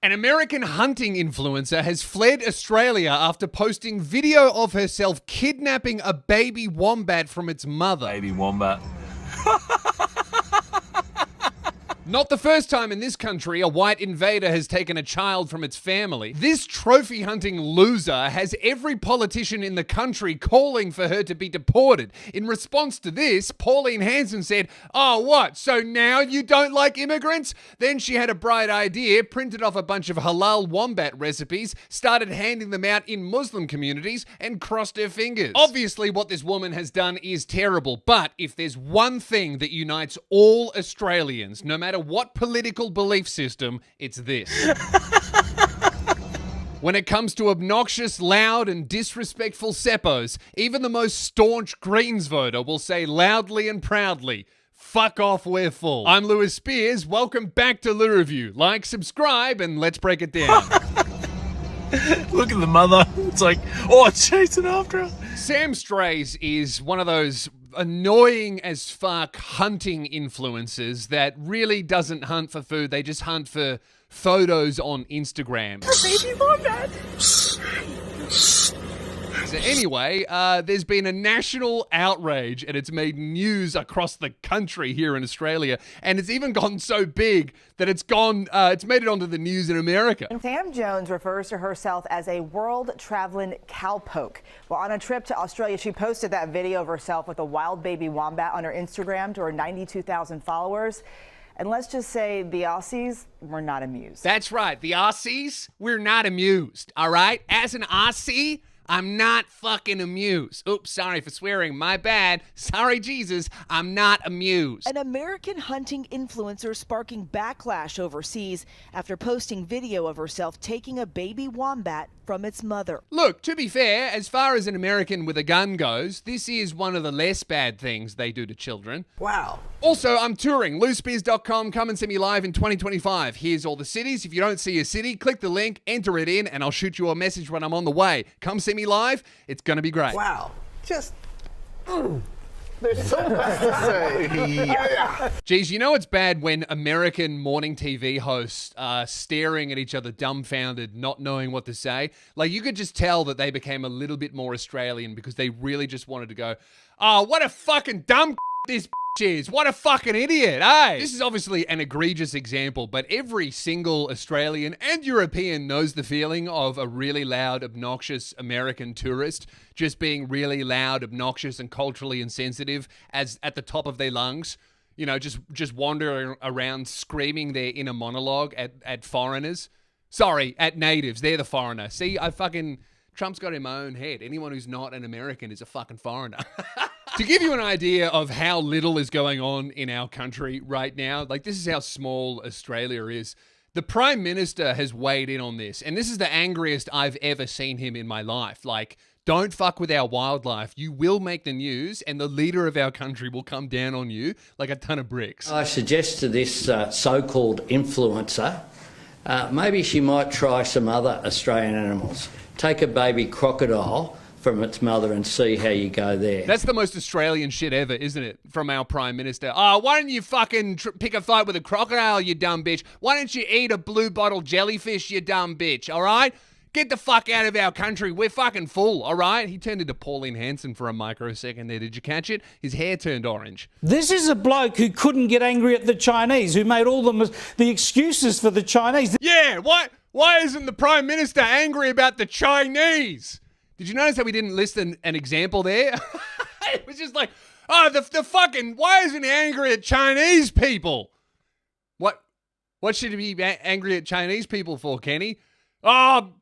An American hunting influencer has fled Australia after posting video of herself kidnapping a baby wombat from its mother. Baby wombat. Not the first time in this country a white invader has taken a child from its family. This trophy hunting loser has every politician in the country calling for her to be deported. In response to this, Pauline Hanson said, "Oh, what? So now you don't like immigrants?" Then she had a bright idea, printed off a bunch of halal wombat recipes, started handing them out in Muslim communities, and crossed her fingers. Obviously, what this woman has done is terrible, but if there's one thing that unites all Australians, no matter what political belief system, it's this. When it comes to obnoxious, loud, and disrespectful seppos, even the most staunch Greens voter will say loudly and proudly, "Fuck off, we're full." I'm Lewis Spears. Welcome back to Lou Review. Like, subscribe, and let's break it down. Look at the mother. It's like, oh, it's chasing after her. Sam Strays is one of those annoying as fuck hunting influencers that really doesn't hunt for food. They just hunt for photos on Instagram. Baby wombat. So anyway, there's been a national outrage and it's made news across the country here in Australia. And it's even gone so big that it's made it onto the news in America. Sam Jones refers to herself as a world-traveling cowpoke. While on a trip to Australia, she posted that video of herself with a wild baby wombat on her Instagram to her 92,000 followers. And let's just say the Aussies were not amused. That's right. The Aussies, we're not amused, all right? As an Aussie, I'm not fucking amused. Oops, sorry for swearing. My bad. Sorry, Jesus. I'm not amused. An American hunting influencer sparking backlash overseas after posting video of herself taking a baby wombat from its mother. Look, to be fair, as far as an American with a gun goes, this is one of the less bad things they do to children. Wow. Also, I'm touring. LouSpears.com. Come and see me live in 2025. Here's all the cities. If you don't see a city, click the link, enter it in, and I'll shoot you a message when I'm on the way. Come see me live. It's going to be great. Wow. Just... There's so much to say. Geez, you know it's bad when American morning TV hosts are staring at each other dumbfounded, not knowing what to say. Like, you could just tell that they became a little bit more Australian because they really just wanted to go, "Oh, what a fucking dumb this is. What a fucking idiot, eh?" This is obviously an egregious example, but every single Australian and European knows the feeling of a really loud, obnoxious American tourist just being really loud, obnoxious, and culturally insensitive as at the top of their lungs. You know, just wandering around screaming their inner monologue at foreigners. Sorry, at natives. They're the foreigner. See, Trump's got in my own head. Anyone who's not an American is a fucking foreigner. To give you an idea of how little is going on in our country right now, like, this is how small Australia is. The Prime Minister has weighed in on this, and this is the angriest I've ever seen him in my life. Like, don't fuck with our wildlife. You will make the news, and the leader of our country will come down on you like a ton of bricks. I suggest to this so-called influencer, maybe she might try some other Australian animals. Take a baby crocodile from its mother and see how you go there. That's the most Australian shit ever, isn't it? From our Prime Minister. Oh, why don't you fucking pick a fight with a crocodile, you dumb bitch? Why don't you eat a blue bottle jellyfish, you dumb bitch, all right? Get the fuck out of our country. We're fucking full, all right? He turned into Pauline Hanson for a microsecond there. Did you catch it? His hair turned orange. This is a bloke who couldn't get angry at the Chinese, who made all the excuses for the Chinese. Yeah, why isn't the Prime Minister angry about the Chinese? Did you notice how we didn't list an example there? It was just like, oh, the fucking, why isn't he angry at Chinese people? What should he be angry at Chinese people for, Kenny? Oh,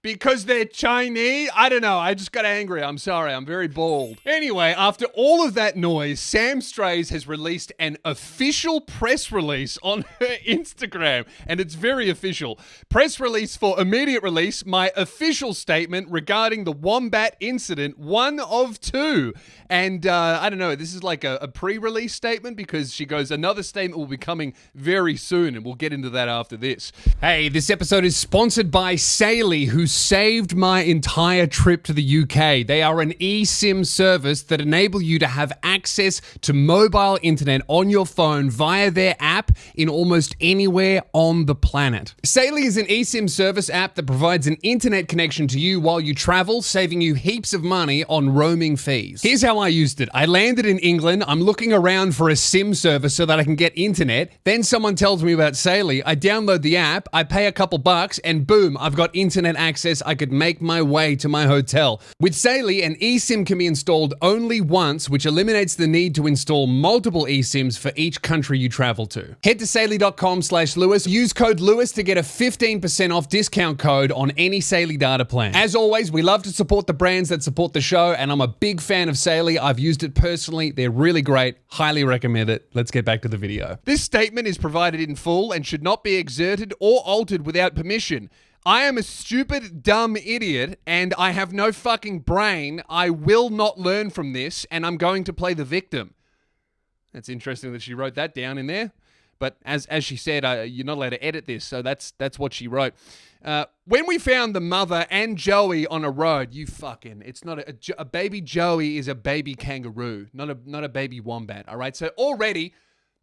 because they're Chinese? I don't know. I just got angry. I'm sorry. I'm very bald. Anyway, after all of that noise, Sam Strays has released an official press release on her Instagram, and it's very official. Press release for immediate release, my official statement regarding the Wombat incident, one of two. And I don't know, this is like a pre-release statement because she goes, another statement will be coming very soon, and we'll get into that after this. Hey, this episode is sponsored by Saily, who saved my entire trip to the UK. They are an eSIM service that enable you to have access to mobile internet on your phone via their app in almost anywhere on the planet. Saily is an eSIM service app that provides an internet connection to you while you travel, saving you heaps of money on roaming fees. Here's how I used it. I landed in England. I'm looking around for a SIM service so that I can get internet. Then someone tells me about Saily. I download the app, I pay a couple bucks, and boom, I've got internet access. I could make my way to my hotel. With Saily, an eSIM can be installed only once, which eliminates the need to install multiple eSIMs for each country you travel to. Head to saily.com/Lewis. Use code Lewis to get a 15% off discount code on any Saily data plan. As always, we love to support the brands that support the show, and I'm a big fan of Saily. I've used it personally. They're really great. Highly recommend it. Let's get back to the video. This statement is provided in full and should not be exerted or altered without permission. I am a stupid, dumb idiot, and I have no fucking brain. I will not learn from this, and I'm going to play the victim. That's interesting that she wrote that down in there. But as she said, you're not allowed to edit this, so that's what she wrote. When we found the mother and Joey on a road, it's not a baby Joey is a baby kangaroo, not a baby wombat. All right, so already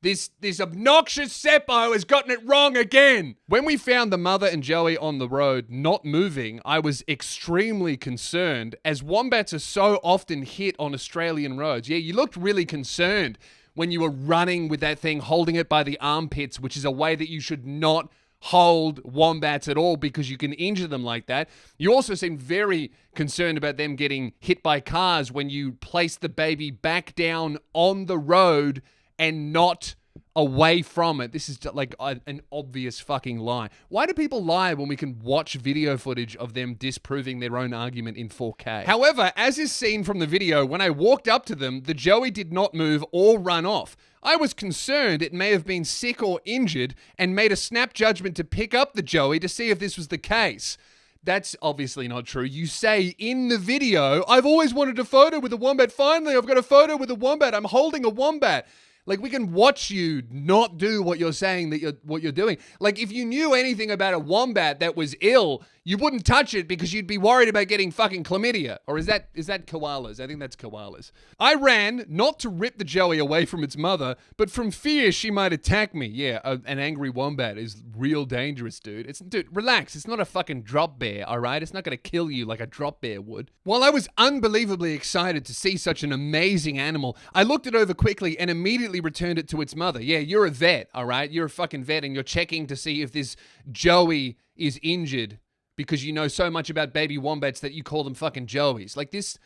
this obnoxious Seppo has gotten it wrong again. When we found the mother and Joey on the road not moving, I was extremely concerned, as wombats are so often hit on Australian roads. Yeah, you looked really concerned when you were running with that thing, holding it by the armpits, which is a way that you should not hold wombats at all because you can injure them like that. You also seemed very concerned about them getting hit by cars when you placed the baby back down on the road and not away from it. This is like an obvious fucking lie. Why do people lie when we can watch video footage of them disproving their own argument in 4K? However, as is seen from the video, when I walked up to them, the Joey did not move or run off. I was concerned it may have been sick or injured and made a snap judgment to pick up the Joey to see if this was the case. That's obviously not true. You say in the video, I've always wanted a photo with a wombat. Finally, I've got a photo with a wombat. I'm holding a wombat. Like, we can watch you not do what you're saying what you're doing. Like, if you knew anything about a wombat that was ill, you wouldn't touch it because you'd be worried about getting fucking chlamydia. Or is that koalas? I think that's koalas. I ran, not to rip the Joey away from its mother, but from fear she might attack me. Yeah, an angry wombat is real dangerous, dude. Dude, relax. It's not a fucking drop bear, all right? It's not going to kill you like a drop bear would. While I was unbelievably excited to see such an amazing animal, I looked it over quickly and immediately returned it to its mother. Yeah, you're a vet, all right? You're a fucking vet, and you're checking to see if this Joey is injured because you know so much about baby wombats that you call them fucking Joeys. Like this,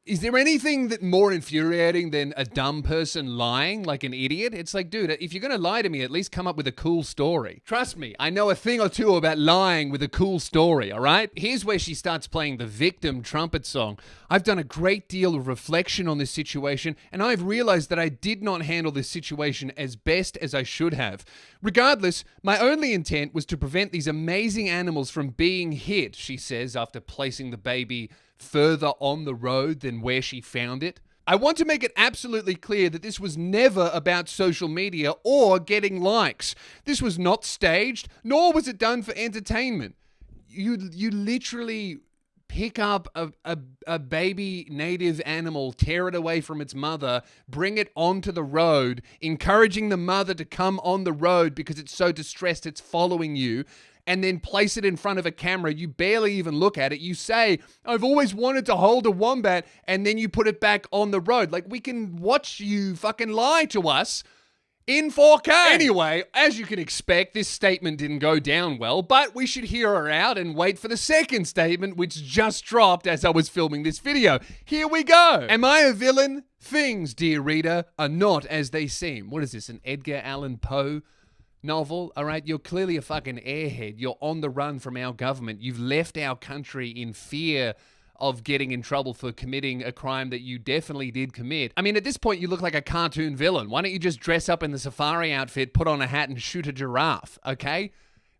is there anything that more infuriating than a dumb person lying like an idiot? It's like, dude, if you're going to lie to me, at least come up with a cool story. Trust me, I know a thing or two about lying with a cool story, all right? Here's where she starts playing the victim trumpet song. I've done a great deal of reflection on this situation, and I've realized that I did not handle this situation as best as I should have. Regardless, my only intent was to prevent these amazing animals from being hit, she says, after placing the baby further on the road than where she found it. I want to make it absolutely clear that this was never about social media or getting likes. This was not staged, nor was it done for entertainment. You literally pick up a baby native animal, tear it away from its mother, bring it onto the road, encouraging the mother to come on the road because it's so distressed it's following you, and then place it in front of a camera. You barely even look at it. You say, I've always wanted to hold a wombat, and then you put it back on the road. Like, we can watch you fucking lie to us in 4K. Anyway, as you can expect, this statement didn't go down well, but we should hear her out and wait for the second statement, which just dropped as I was filming this video. Here we go. Am I a villain? Things, dear reader, are not as they seem. What is this, an Edgar Allan Poe novel? All right, you're clearly a fucking airhead. You're on the run from our government. You've left our country in fear of getting in trouble for committing a crime that you definitely did commit. I mean, at this point, you look like a cartoon villain. Why don't you just dress up in the safari outfit, put on a hat, and shoot a giraffe, okay?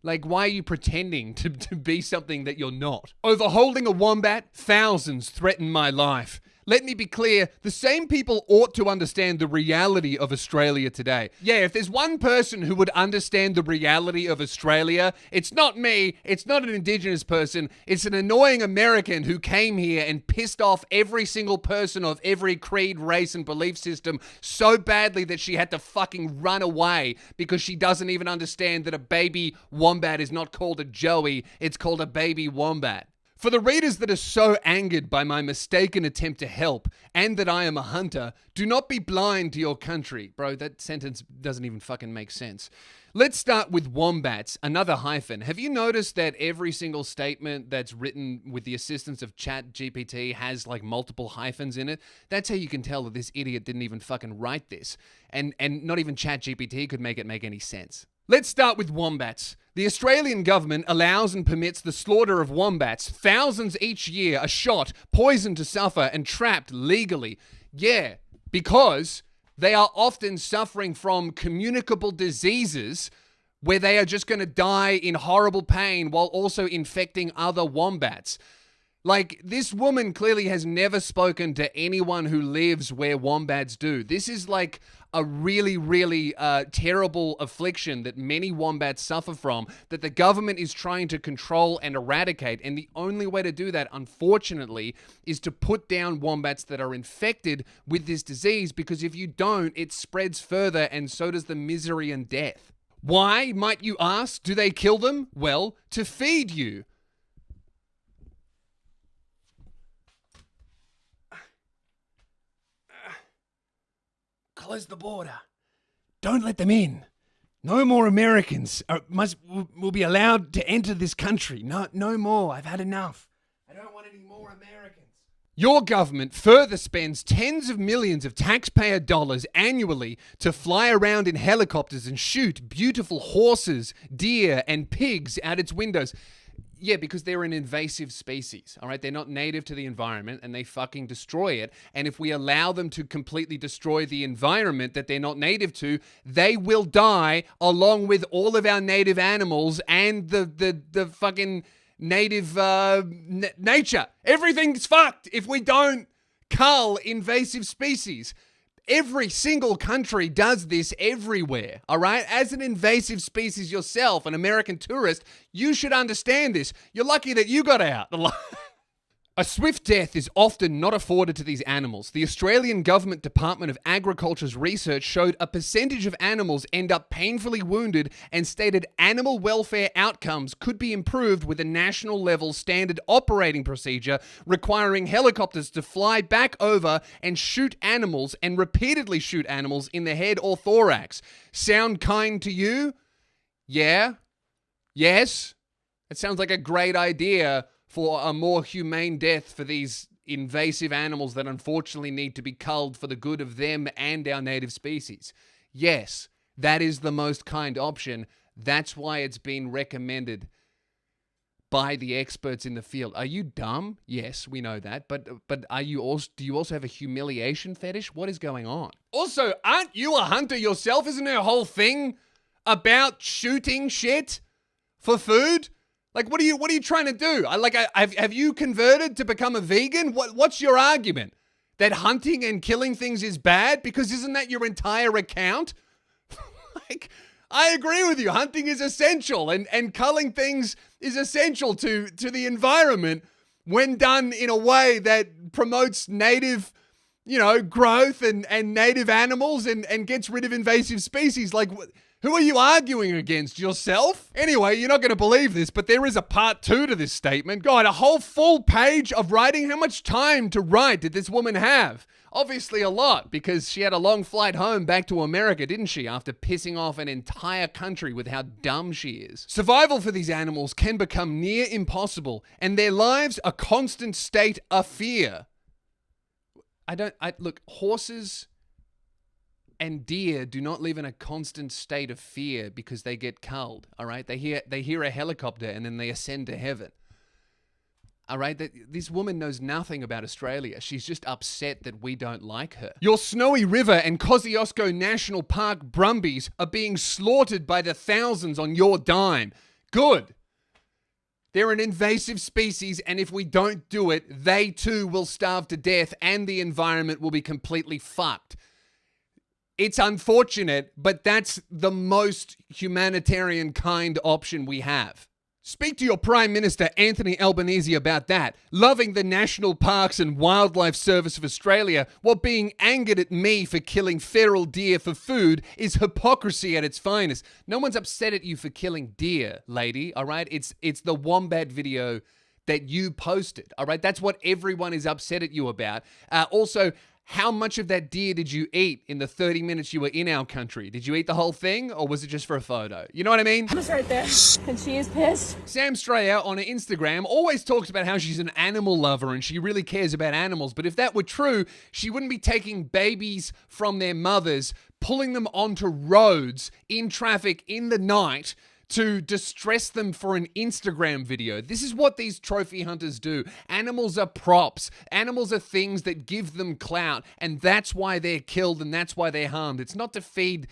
Like, why are you pretending to be something that you're not? Over holding a wombat, thousands threaten my life. Let me be clear, the same people ought to understand the reality of Australia today. Yeah, if there's one person who would understand the reality of Australia, it's not me, it's not an Indigenous person, it's an annoying American who came here and pissed off every single person of every creed, race, and belief system so badly that she had to fucking run away because she doesn't even understand that a baby wombat is not called a joey, it's called a baby wombat. For the readers that are so angered by my mistaken attempt to help and that I am a hunter, do not be blind to your country. Bro, that sentence doesn't even fucking make sense. Let's start with wombats, another hyphen. Have you noticed that every single statement that's written with the assistance of ChatGPT has like multiple hyphens in it? That's how you can tell that this idiot didn't even fucking write this. And not even ChatGPT could make it make any sense. Let's start with wombats. The Australian government allows and permits the slaughter of wombats. Thousands each year are shot, poisoned to suffer, and trapped legally. Yeah, because they are often suffering from communicable diseases where they are just going to die in horrible pain while also infecting other wombats. Like, this woman clearly has never spoken to anyone who lives where wombats do. This is like a really, really terrible affliction that many wombats suffer from, that the government is trying to control and eradicate. And the only way to do that, unfortunately, is to put down wombats that are infected with this disease, because if you don't, it spreads further and so does the misery and death. Why, might you ask, do they kill them? Well, to feed you. Close the border. Don't let them in. No more Americans will be allowed to enter this country. No more. I've had enough. I don't want any more Americans. Your government further spends tens of millions of taxpayer dollars annually to fly around in helicopters and shoot beautiful horses, deer, and pigs out its windows. Yeah, because they're an invasive species, all right? They're not native to the environment and they fucking destroy it. And if we allow them to completely destroy the environment that they're not native to, they will die along with all of our native animals and the fucking native nature. Everything's fucked if we don't cull invasive species. Every single country does this everywhere, all right? As an invasive species yourself, an American tourist, you should understand this. You're lucky that you got out. A swift death is often not afforded to these animals. The Australian Government Department of Agriculture's research showed a percentage of animals end up painfully wounded and stated animal welfare outcomes could be improved with a national level standard operating procedure requiring helicopters to fly back over and shoot animals and repeatedly shoot animals in the head or thorax. Sound kind to you? Yeah? Yes? It sounds like a great idea for a more humane death for these invasive animals that unfortunately need to be culled for the good of them and our native species. Yes, that is the most kind option. That's why it's been recommended by the experts in the field. Are you dumb? Yes, we know that. But are you also, do you also have a humiliation fetish? What is going on? Also, aren't you a hunter yourself? Isn't there a whole thing about shooting shit for food? Like, what are you trying to do? Have you converted to become a vegan? What's your argument? That hunting and killing things is bad? Because isn't that your entire account? Like, I agree with you. Hunting is essential and culling things is essential to the environment when done in a way that promotes native, growth and native animals and gets rid of invasive species. Like, who are you arguing against? Yourself? Anyway, you're not going to believe this, but there is a part 2 to this statement. God, a whole full page of writing? How much time to write did this woman have? Obviously a lot, because she had a long flight home back to America, didn't she? After pissing off an entire country with how dumb she is. Survival for these animals can become near impossible, and their lives a constant state of fear. Look, horses and deer do not live in a constant state of fear because they get culled, all right? They hear a helicopter and then they ascend to heaven. All right, this woman knows nothing about Australia. She's just upset that we don't like her. Your Snowy River and Kosciuszko National Park brumbies are being slaughtered by the thousands on your dime. Good. They're an invasive species, and if we don't do it, they too will starve to death and the environment will be completely fucked. It's unfortunate, but that's the most humanitarian kind option we have. Speak to your Prime Minister, Anthony Albanese, about that. Loving the National Parks and Wildlife Service of Australia while being angered at me for killing feral deer for food is hypocrisy at its finest. No one's upset at you for killing deer, lady, all right? It's the Wombat video that you posted, all right? That's what everyone is upset at you about. Also, how much of that deer did you eat in the 30 minutes you were in our country? Did you eat the whole thing, or was it just for a photo? You know what I mean? Mama's right there, and she is pissed. Sam Strayer on her Instagram always talks about how she's an animal lover and she really cares about animals. But if that were true, she wouldn't be taking babies from their mothers, pulling them onto roads in traffic in the night to distress them for an Instagram video. This is what these trophy hunters do. Animals are props. Animals are things that give them clout, and that's why they're killed and that's why they're harmed. It's not to feed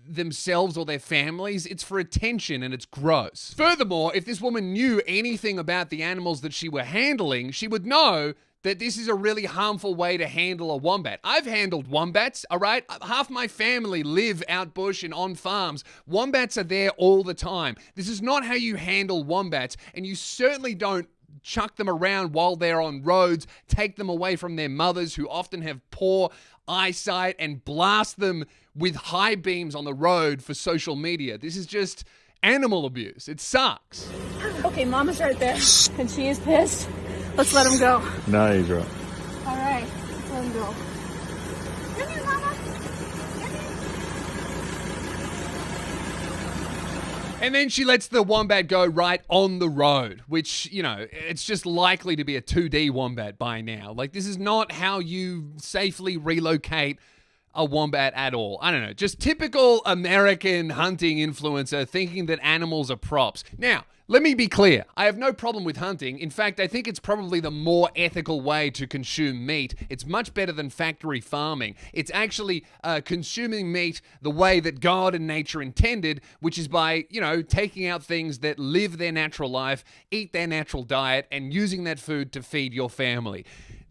themselves or their families. It's for attention, and it's gross. Furthermore, if this woman knew anything about the animals that she were handling, she would know that this is a really harmful way to handle a wombat. I've handled wombats, all right? Half my family live out bush and on farms. Wombats are there all the time. This is not how you handle wombats, and you certainly don't chuck them around while they're on roads, take them away from their mothers who often have poor eyesight, and blast them with high beams on the road for social media. This is just animal abuse. It sucks. Okay, Mama's right there, and she is pissed. Let's let him go. No, he's right. All right, let's let him go. Come here, Mama. And then she lets the wombat go right on the road, which, you know, it's just likely to be a 2D wombat by now. Like, this is not how you safely relocate a wombat at all. I don't know. Just typical American hunting influencer thinking that animals are props. Now, let me be clear. I have no problem with hunting. In fact, I think it's probably the more ethical way to consume meat. It's much better than factory farming. It's actually consuming meat the way that God and nature intended, which is by, you know, taking out things that live their natural life, eat their natural diet, and using that food to feed your family.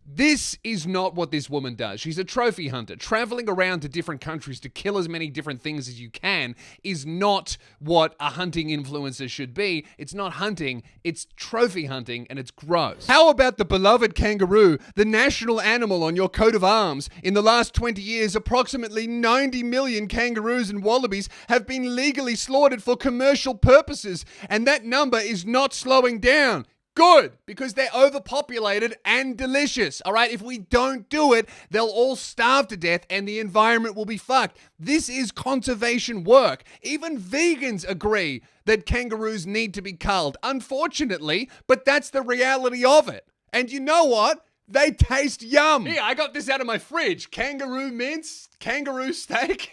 This is not what this woman does. She's a trophy hunter. Traveling around to different countries to kill as many different things as you can is not what a hunting influencer should be. It's not hunting, it's trophy hunting, and it's gross. How about the beloved kangaroo, the national animal on your coat of arms? In the last 20 years, approximately 90 million kangaroos and wallabies have been legally slaughtered for commercial purposes, and that number is not slowing down. Good, because they're overpopulated and delicious, all right? If we don't do it, they'll all starve to death and the environment will be fucked. This is conservation work. Even vegans agree that kangaroos need to be culled, unfortunately, but that's the reality of it. And you know what? They taste yum. Yeah, I got this out of my fridge. Kangaroo mince, kangaroo steak.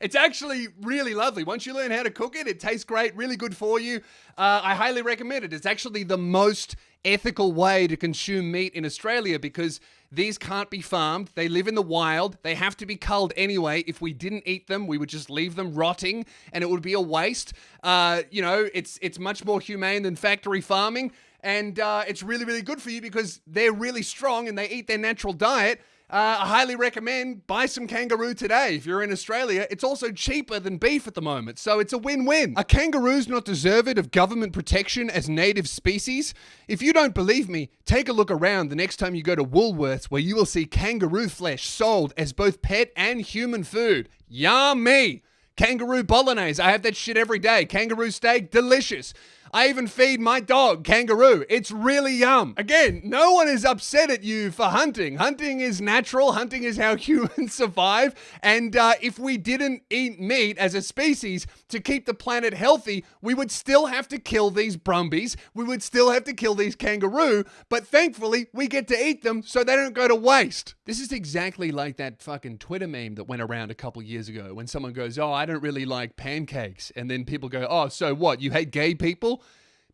It's actually really lovely. Once you learn how to cook it, it tastes great, really good for you. I highly recommend it. It's actually the most ethical way to consume meat in Australia because these can't be farmed. They live in the wild. They have to be culled anyway. If we didn't eat them, we would just leave them rotting and it would be a waste. You know, it's much more humane than factory farming. And it's really, really good for you because they're really strong and they eat their natural diet. I highly recommend buy some kangaroo today. If you're in Australia, it's also cheaper than beef at the moment, so it's a win-win. Are kangaroos not deserved of government protection as native species? If you don't believe me, take a look around the next time you go to Woolworths, where you will see kangaroo flesh sold as both pet and human food. Yummy! Kangaroo bolognese, I have that shit every day. Kangaroo steak, delicious. I even feed my dog kangaroo. It's really yum. Again, no one is upset at you for hunting. Hunting is natural. Hunting is how humans survive. And if we didn't eat meat as a species to keep the planet healthy, we would still have to kill these brumbies. We would still have to kill these kangaroo. But thankfully, we get to eat them so they don't go to waste. This is exactly like that fucking Twitter meme that went around a couple years ago when someone goes, oh, I don't really like pancakes. And then people go, oh, so what? You hate gay people?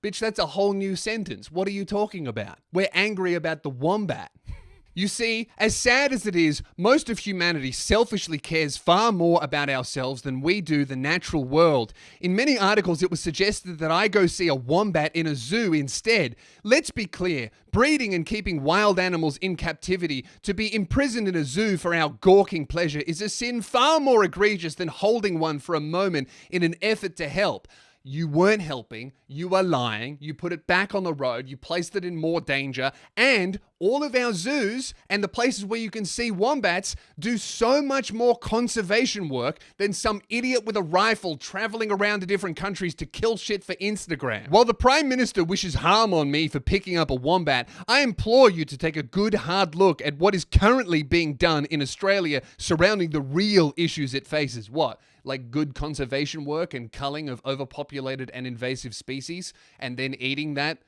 Bitch, that's a whole new sentence. What are you talking about? We're angry about the wombat. You see, as sad as it is, most of humanity selfishly cares far more about ourselves than we do the natural world. In many articles, it was suggested that I go see a wombat in a zoo instead. Let's be clear, breeding and keeping wild animals in captivity to be imprisoned in a zoo for our gawking pleasure is a sin far more egregious than holding one for a moment in an effort to help. You weren't helping, you were lying, you put it back on the road, you placed it in more danger, and all of our zoos and the places where you can see wombats do so much more conservation work than some idiot with a rifle traveling around to different countries to kill shit for Instagram. While the Prime Minister wishes harm on me for picking up a wombat, I implore you to take a good hard look at what is currently being done in Australia surrounding the real issues it faces. What? Like good conservation work and culling of overpopulated and invasive species, and then eating that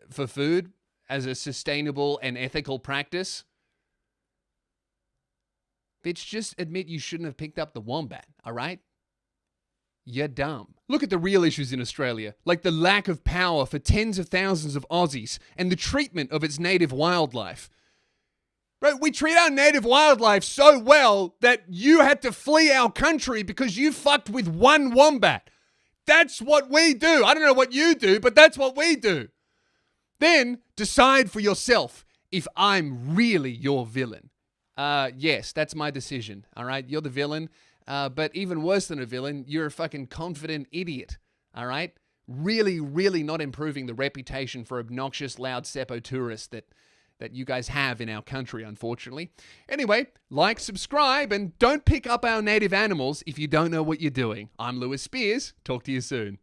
for food as a sustainable and ethical practice? Bitch, just admit you shouldn't have picked up the wombat, all right? You're dumb. Look at the real issues in Australia, like the lack of power for tens of thousands of Aussies and the treatment of its native wildlife. Right, we treat our native wildlife so well that you had to flee our country because you fucked with one wombat. That's what we do. I don't know what you do, but that's what we do. Then decide for yourself if I'm really your villain. Yes, that's my decision. All right, you're the villain. But even worse than a villain, you're a fucking confident idiot. All right, really, really not improving the reputation for obnoxious, loud Seppo tourists that you guys have in our country, unfortunately. Anyway, like, subscribe, and don't pick up our native animals if you don't know what you're doing. I'm Lewis Spears. Talk to you soon.